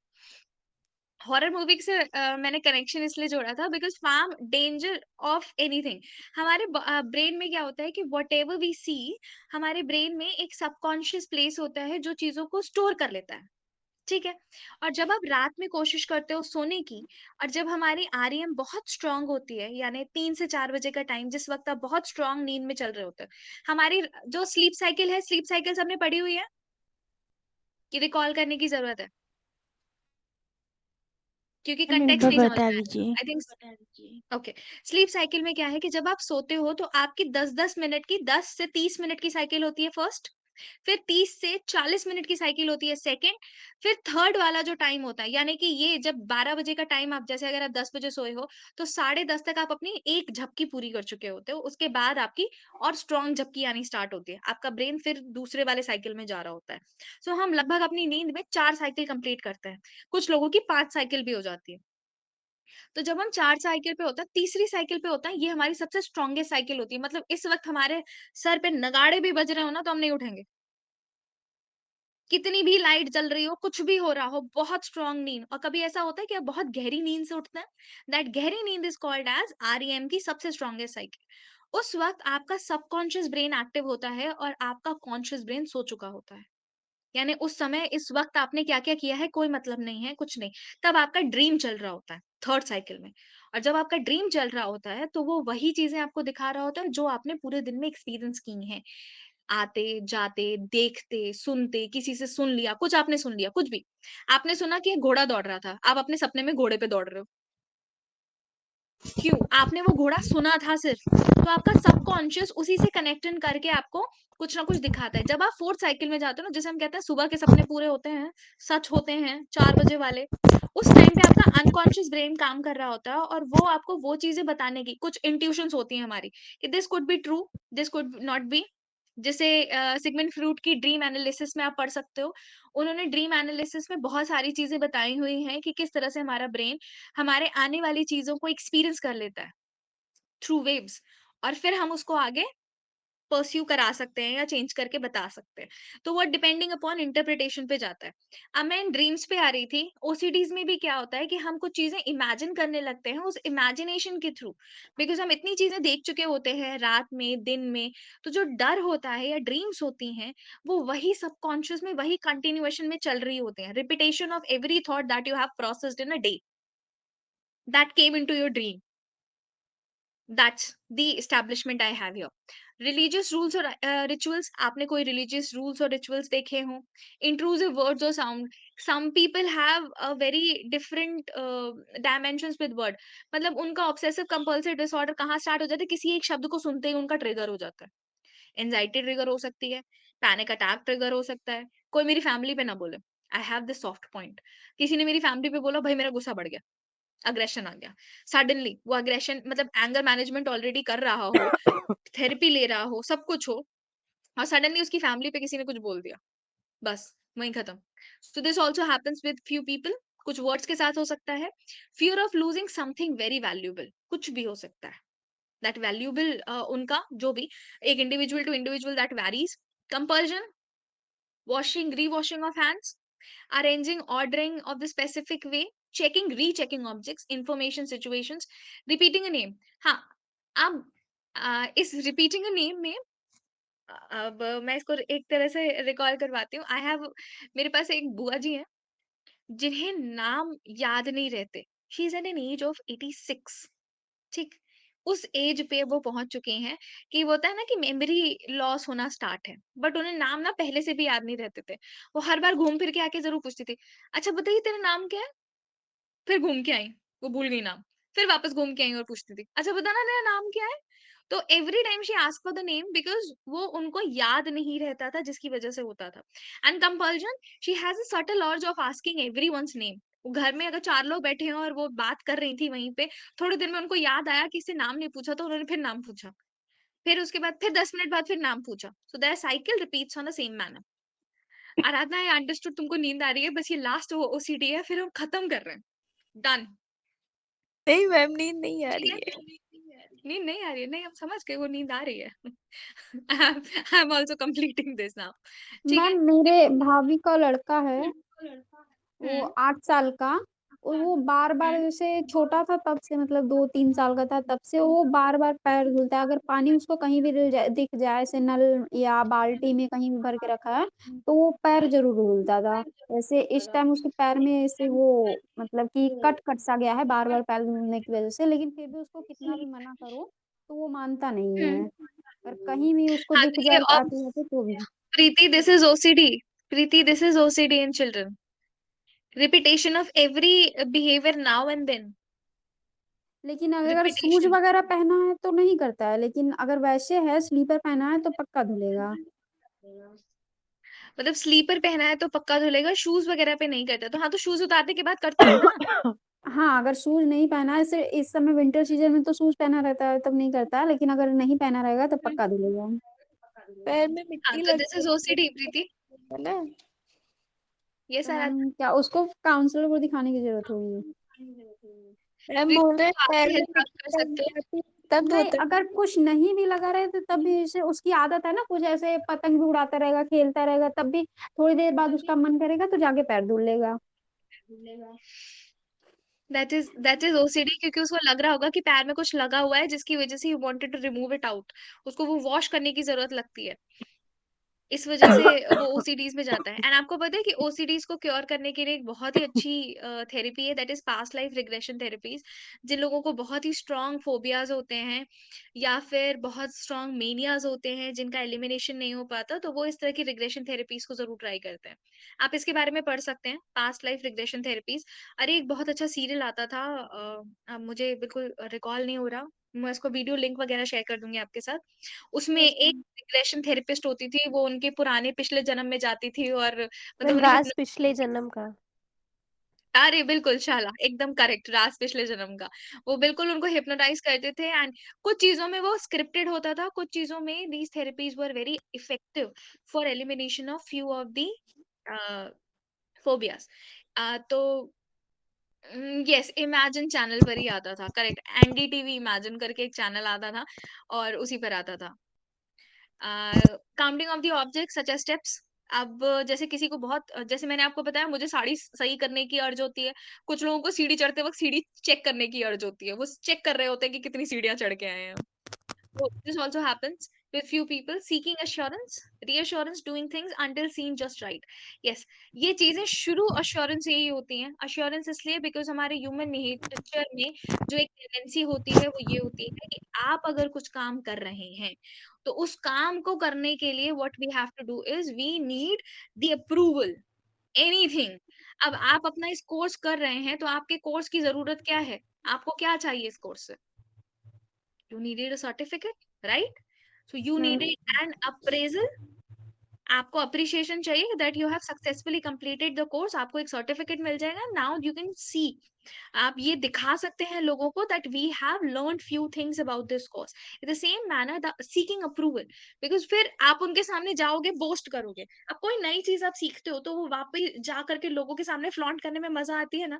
हॉरर मूवी से मैंने कनेक्शन इसलिए जोड़ा था because from danger of anything. हमारे ब्रेन में क्या होता है कि व्हाटएवर वी सी, हमारे ब्रेन में एक सबकॉन्शियस प्लेस होता है जो चीज़ों को स्टोर कर लेता है, ठीक है? और जब आप रात में कोशिश करते हो सोने की और जब हमारी आरईएम बहुत स्ट्रांग होती है, यानी 3 से 4 बजे का टाइम जिस वक़्त आप बहुत स्ट्रांग नींद में चल रहे होते हो, हमारी जो स्लीप साइकिल है, स्लीप साइकिल सबने पढ़ी हुई है कि रिकॉल करने की ज़रूरत है? क्योंकि मैम एक कॉन्टेक्स्ट बार नहीं समझ बता में आया। दीजिए। I think okay. Sleep cycle में क्या है कि जब आप सोते हो तो आपकी 10-10 मिनट की 10 से 30 मिनट की साइकिल होती है फर्स्ट, फिर 30 से 40 मिनट की साइकिल होती है सेकंड, फिर थर्ड वाला जो टाइम होता है यानी कि ये जब 12 बजे का टाइम आप जैसे अगर आप 10 बजे सोए हो तो 10:30 तक आप अपनी एक झपकी पूरी कर चुके होते हो। उसके बाद आपकी और स्ट्रॉन्ग झपकी आनी स्टार्ट होती है। आपका ब्रेन फिर दूसरे वाले साइकिल में जा रहा होता है। सो हम लगभग अपनी नींद में 4 साइकिल कंप्लीट करते हैं। कुछ लोगों की 5 साइकिल भी हो जाती है। तो जब हम 4 साइकिल पे होता है, तीसरी साइकिल पे होता है, ये हमारी सबसे स्ट्रॉन्गेस्ट साइकिल होती है। मतलब इस वक़्त हमारे सर पे नगाड़े भी बज रहे हो ना, तो हम नहीं उठेंगे। कितनी भी लाइट जल रही हो, कुछ भी हो रहा हो, बहुत स्ट्रॉन्ग नींद और कभी ऐसा होता है कि आप बहुत गहरी नींद से उठते हैं, दैट गहरी नींद इज़ कॉल्ड एज़ आरईएम की सबसे स्ट्रॉन्गेस्ट साइकिल। उस वक़्त आपका सबकॉन्शियस ब्रेन एक्टिव होता है और आपका कॉन्शियस ब्रेन सो चुका होता है। यानी उस समय इस वक़्त आपने क्या-क्या किया है कोई मतलब नहीं है, कुछ नहीं। तब आपका ड्रीम चल रहा होता है, थर्ड साइकिल में। और जब आपका ड्रीम चल रहा होता है, तो वो वही चीज़ें आपको दिखा रहा होता है जो आपने पूरे दिन में एक्सपीरियंस की हैं। आते, जाते, देखते, सुनते, किसी से सुन लिया, कुछ आपने सुन लिया, कुछ भी। आपने सुना कि एक घोड़ा दौड़ रहा था, आप अपने सपने में घोड़े पे दौड़ रहे हो। क्यों? आपने वो घोड़ा सुना था सिर्फ, तो आपका सबकॉन्शियस उसी से कनेक्शन करके आपको कुछ ना कुछ दिखाता है। जब आप 4th साइकिल में जाते हो ना, जैसे हम कहते हैं सुबह के सपने पूरे होते हैं, सच होते हैं, 4 बजे वाले, उस टाइम पे आपका अनकॉन्शियस ब्रेन काम कर रहा होता है और वो आपको वो चीज़ें बताने की कुछ इंट्यूशंस होती हैं हमारी, कि this could be true, this could not be. जैसे सिगमंड फ्रूड की ड्रीम एनालिसिस में आप पढ़ सकते हो। उन्होंने ड्रीम एनालिसिस में बहुत सारी चीज़ें बताई हुई हैं कि किस तरह से हमारा ब्रेन हमारे आने वाली चीज़ों को एक्सपीरियंस कर लेता है थ्रू वेव्स और फिर हम उसको आगे पर्स्यू करा सकते हैं या चेंज करके बता सकते हैं। तो वो डिपेंडिंग अपॉन इंटरप्रिटेशन पे जाता है। अब मैं इन ड्रीम्स पे आ रही थी, ओसीडीज़ में भी क्या होता है कि हम कुछ चीज़ें इमेजिन करने लगते हैं उस इमेजिनेशन के थ्रू। बिकॉज़ हम इतनी चीज़ें देख चुके होते हैं रात में, दिन में, तो जो डर होता है या ड्रीम्स होती हैं, वो वही सबकॉन्शियस में वही कंटिन्यूएशन में चल रही होती हैं। Repetition of every thought that you have processed in a day, that came into your dream. That's the establishment I have here. Religious rules और रिचुअल्स, आपने कोई रिलीजियस रूल्स और रिचुअल्स देखे हों, इंट्रूसिव वर्ड्स और sound. Some people have a very different dimensions with word. मतलब उनका ऑब्सेसिव कंपल्सिव डिसऑर्डर कहाँ स्टार्ट हो जाता है, किसी एक शब्द को सुनते ही उनका ट्रिगर हो जाता है। एंजाइटी ट्रिगर हो सकती है, पैनिक अटैक ट्रिगर हो सकता है। कोई मेरी फैमिली पे ना बोले, I have this soft point. किसी ने मेरी फैमिली पे बोला, भाई मेरा गुस्सा बढ़ गया, अग्रेशन आ गया। सडनली वो अग्रेशन मतलब एंगर मैनेजमेंट ऑलरेडी कर रहा हो, थेरेपी ले रहा हो, सब कुछ हो और सडनली उसकी फैमिली पे किसी ने कुछ बोल दिया, बस वहीं खत्म। So this also happens with few people. कुछ वर्ड्स के साथ हो सकता है। Fear of losing something very valuable, कुछ भी हो सकता है। दैट वैल्यूएबल उनका जो भी एक individual to individual that varies. Compulsion, washing, rewashing of hands, arranging, ordering of the specific way, checking, rechecking objects, information situations, repeating a name. हाँ, अब इस repeating a name में अब मैं इसको एक तरह से रिकॉल करवाती हूँ। आई हैव मेरे पास एक बुआ जी हैं, जिन्हें नाम याद नहीं रहते। She is at an age of 86, ठीक? उस एज पे वो पहुँच चुकी हैं कि वो होता है ना कि मेमोरी लॉस होना स्टार्ट है। बट उन्हें नाम ना पहले से भी याद नहीं रहते थे। वो हर बार घूम फिर के आके ज़रूर पूछती थी, "अच्छा बताइए तेरा नाम क्या है?" फिर घूम के आई, वो भूल गई नाम। फिर वापस घूम के आई और पूछती थी, "अच्छा बताना तेरा नाम क्या है?" तो every time she asked for the name because वो उनको याद नहीं रहता था जिसकी वज़ह से होता था। And compulsion, she has a subtle urge of asking everyone's name. वो घर में अगर 4 लोग बैठे हैं और वो बात कर रही थी वहीं पे, थोड़ी देर में उनको याद आया कि इससे नाम नहीं पूछा तो उन्होंने फिर नाम पूछा। फिर उसके बाद फिर 10 मिनट बाद फिर नाम पूछा। So their cycle repeats on the same manner. Aradhana, I understood तुमको नींद आ रही है, बस ये लास्ट वो ओसीडी है, फिर हम खत्म कर रहे हैं। डन। नहीं मैम, नींद नहीं आ ठीक रही है? है। नींद नहीं आ रही है, नहीं हम समझ गए वो नींद आ रही है। I am also completing this now. ठीक है? मैम मेरे भाभी का लड़का है, हुँ, वो हुँ, 8 साल का, वो बार-बार जैसे छोटा था तब से मतलब 2-3 साल का था तब से वो बार-बार पैर धुलता है। अगर पानी उसको कहीं भी दिख जाए ऐसे नल या बाल्टी में कहीं भी भर के रखा है, तो वो पैर ज़रूर धुलता था। वैसे इस टाइम उसके पैर में ऐसे वो मतलब कि कट-कट सा गया है बार-बार पैर धुलने की वज़ह से, लेकिन फिर भी उसको कितना भी मना करो, तो वो मानता नहीं है। और कहीं भी उसको हाँ, दिख तो ये जाए आते-जाते तो भी। Preeti, this is OCD. Preeti, this is OCD in children. Repetition of every behavior now and then. लेकिन अगर शूज़ Repetition. वग़ैरह पहना है तो नहीं करता है, लेकिन अगर वैसे है स्लीपर पहना है तो पक्का धुलेगा। मतलब स्लीपर पहना है तो पक्का धुलेगा, शूज वगैरह पे नहीं करता। तो हाँ, तो शूज उतारने के बाद करता है ना। हाँ, अगर शूज़ नहीं पहना है ऐसे इस समय विंटर सीज़न में तो शूज़ पहना रहता है तब नहीं करता है, लेकिन अगर नहीं पहना रहेगा तो पक्का धुलेगा। पैर में हाँ, मिट्टी तो लग दिस इज ओसीडी प्रीति। है ना। ये तो सारा मैम क्या उसको काउंसलर को दिखाने की ज़रूरत होगी? मैम प्रीति, बोल रहे हैं आप पैर भी में हेल्प मिट्टी कर लग सकते हो। जाती है, तब नहीं, धोता अगर कुछ नहीं भी लगा रहे तो तब भी जैसे उसकी आदत है ना कुछ ऐसे पतंग भी उड़ाता रहेगा, खेलता रहेगा, तब भी थोड़ी देर बाद उसका मन करेगा तो जाके पैर धुल लेगा। दैट इज ओसीडी, क्योंकि उसको लग रहा होगा कि पैर में कुछ लगा हुआ है जिसकी वजह से ही wanted to remove it out. उसको वो वॉश करने की जरूरत लगती है। इस वजह से वो ओसीडीज में जाता है। एंड आपको पता है कि ओसीडीज को क्योर करने के लिए एक बहुत ही अच्छी थेरेपी है, that is past life regression therapies. जिन लोगों को बहुत ही स्ट्रांग फोबियाज होते हैं या फिर बहुत स्ट्रांग मेनियाज होते हैं जिनका एलिमिनेशन नहीं हो पाता, तो वो इस तरह की रिग्रेशन थेरेपीज को जरूर ट्राई करते हैं। आप इसके बारे में पढ़ सकते हैं, पास्ट लाइफ रिग्रेशन थेरेपीज। अरे एक बहुत अच्छा सीरियल आता था, अब मुझे बिल्कुल रिकॉल नहीं हो रहा। मैं इसको वीडियो लिंक वगैरह शेयर कर दूंगी आपके साथ। उसमें यस एक मैम। रिग्रेशन थेरेपिस्ट होती थी, वो उनके पुराने पिछले जन्म में जाती थी और मतलब मैम उन्हें राज पिछले जन्म का। अरे बिल्कुल शाला, एकदम करेक्ट, राज पिछले जन्म का। वो बिल्कुल उनको हिप्नोटाइज करते थे। एंड कुछ चीजों में वो स्क्रिप्टेड होता था, कुछ चीजों में these therapies were very effective for elimination of few of the phobias. तो यस, इमेजिन चैनल पर ही आता था, करेक्ट। एनडीटीवी इमेजिन करके एक चैनल आता था और उसी पर आता था। Counting of the object such as steps. अब जैसे किसी को बहुत जैसे मैंने आपको बताया, मुझे साड़ी सही करने की अर्ज होती है। कुछ लोगों को सीढ़ी चढ़ते वक्त सीढ़ी चेक करने की अर्ज होती है, वो चेक कर रहे होते हैं कि कितनी सीढ़ियां चढ़ के आए हैं। So this also happens with few people seeking assurance, reassurance, doing things until seen just right. Yes, ये चीजें शुरू assurance से ही होती हैं। assurance इसलिए because हमारे human nature में जो एक tendency होती है वो ये होती है कि आप अगर कुछ काम कर रहे हैं तो उस काम को करने के लिए what we have to do is we need the approval, anything. अब आप अपना इस कोर्स कर रहे हैं तो आपके कोर्स की जरूरत क्या है? आपको क्या चाहिए इस कोर्स से? You needed a certificate, right? So you needed an appraisal. आपको अप्रिशिएशन चाहिए that you have successfully completed the course. आपको एक सर्टिफिकेट मिल जाएगा। नाउ यू कैन सी, आप ये दिखा सकते हैं लोगों को that we have learned few things about this course. In the same manner the seeking approval, because फिर आप उनके सामने जाओगे, बोस्ट करोगे। अब कोई नई चीज आप सीखते हो तो वो वापस जा करके लोगों के सामने फ्लॉन्ट करने में मजा आती है ना।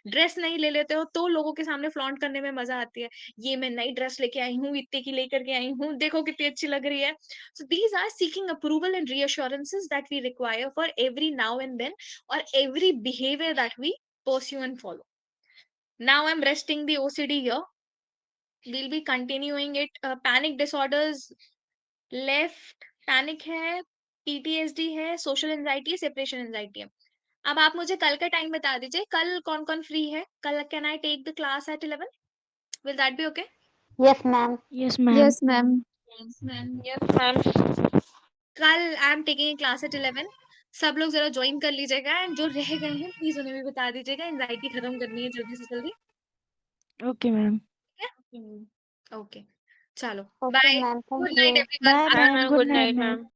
ड्रेस नहीं ले लेते हो तो लोगों के सामने फ्लॉन्ट करने में मजा आती है। ये मैं नई ड्रेस लेके आई हूँ, इतने की लेकर के आई हूँ, देखो कितनी अच्छी लग रही है। So these are seeking approval and reassurances that we require for every now and then, or every behavior that we pursue and follow. Now I'm resting the OCD here. We'll be continuing it. Panic disorders left, panic है, PTSD है, social anxiety है, separation anxiety है। अब आप मुझे कल का टाइम बता दीजिए, कल कौन कौन फ्री है? कल can I take the class at 11? Will that be okay? Yes ma'am. Yes ma'am. Yes ma'am. Yes, ma'am. Yes ma'am. कल I am taking class at 11। सब लोग जरा ज्वाइन कर लीजिएगा एंड जो रह गए हैं प्लीज उन्हें भी बता दीजिएगा। एंजाइटी खत्म करनी है जल्दी से जल्दी। Okay ma'am. ठीक है? ओके, चलो okay bye, ma'am, good thank night you. Everyone. Bye bye ma'am, ma'am, good good night night ma'am. Ma'am.